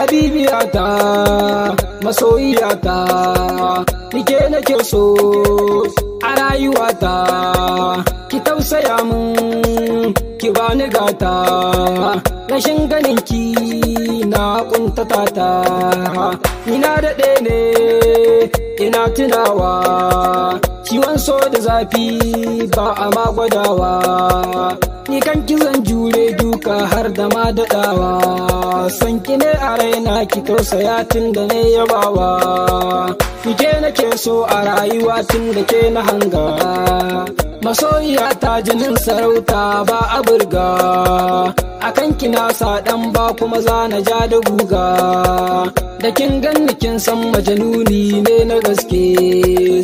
habibiyata masoyiyata nike nake so a rayuwata ki tausaya mun ki bani gata rashin ganinki na kuntata ta ina daɗe ne ina tunawa ciwon so da zafi ba a ma gwadawa ni kan zan jure duka har da ma daɗawa son ki ne a raina ki tausaya tun da ne yabawa ke nake so a rayuwa tun da ke na hanga masoyiya ta jinin sarauta ba a burga akan kina sa dan ba kuma za na ja da guga da kin ganni kin san majanuni ne na gaske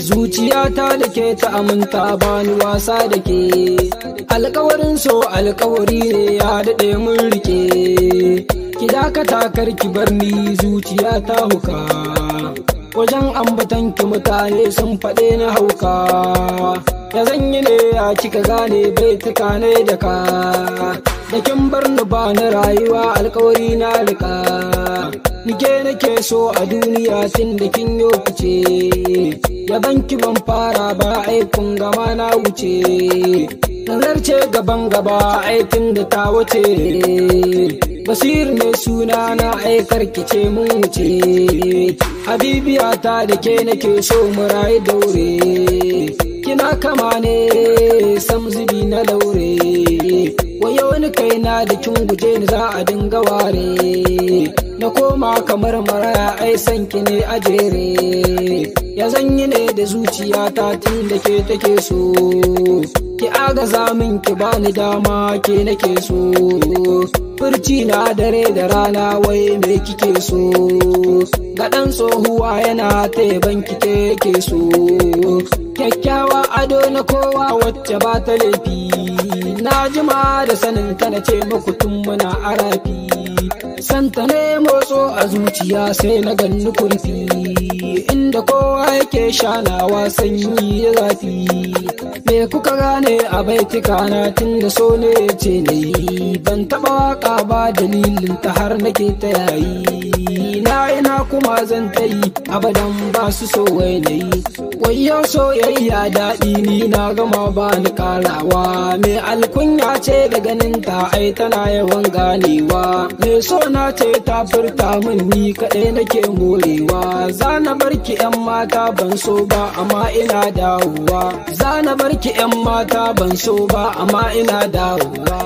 zuciyata da ke ta aminta bani wasa da ke alƙawarin so alƙawari ne ya daɗe mun rike ki dakata kar ki bar ni zuciyata huka wajen ambatan ki mutane sun faɗe na hauka ya zanyi ne ya kika gane baituka ne da ka da kin bar ni ba na rayuwa alƙawari na rika nike nake so a duniya tun da kin yo fice yaban ki ban fara ba aikun gama na wuce nazarce gaban gaba aikin da ta wuce basir ne suna na aikar ki ce mun wuce habibiyata da ke nake so mu rayu daure kina kama ne sam zubi na laure wayo ni kaina da kin guje ni za a dinga ware na koma kamar maraya ai san ki ne a jere ya zanyi ne da zuciyata tun da ke take so ki agaza min ki bani dama ke nake so furci na dare da rana wai me kike so ga dan tsohuwa yana taiban kike ke so kyakkyawa ado na kowa wacce ba ta laifi na jima da sanin ta na ce muku tun muna arafi santa ne motso a zuciya sai na ganni kurfi inda kowa yake shanawa sanyi ya zafi me kuka gane a baitika na tun da so ne ce ne ban taba waka ba dalilin ta har nake ta yayi na ina kuma zan ta yi abadan ba su so wai na yi wayo soyayya daɗi ni na gama ba ni karawa me alkunya ce da ganin ta ai tana yawan ganewa me so na ce ta furta min ni kaɗai nake morewa za na barki yan mata ban so ba amma ina dawowa za na barki yan mata ban so ba amma ina dawowa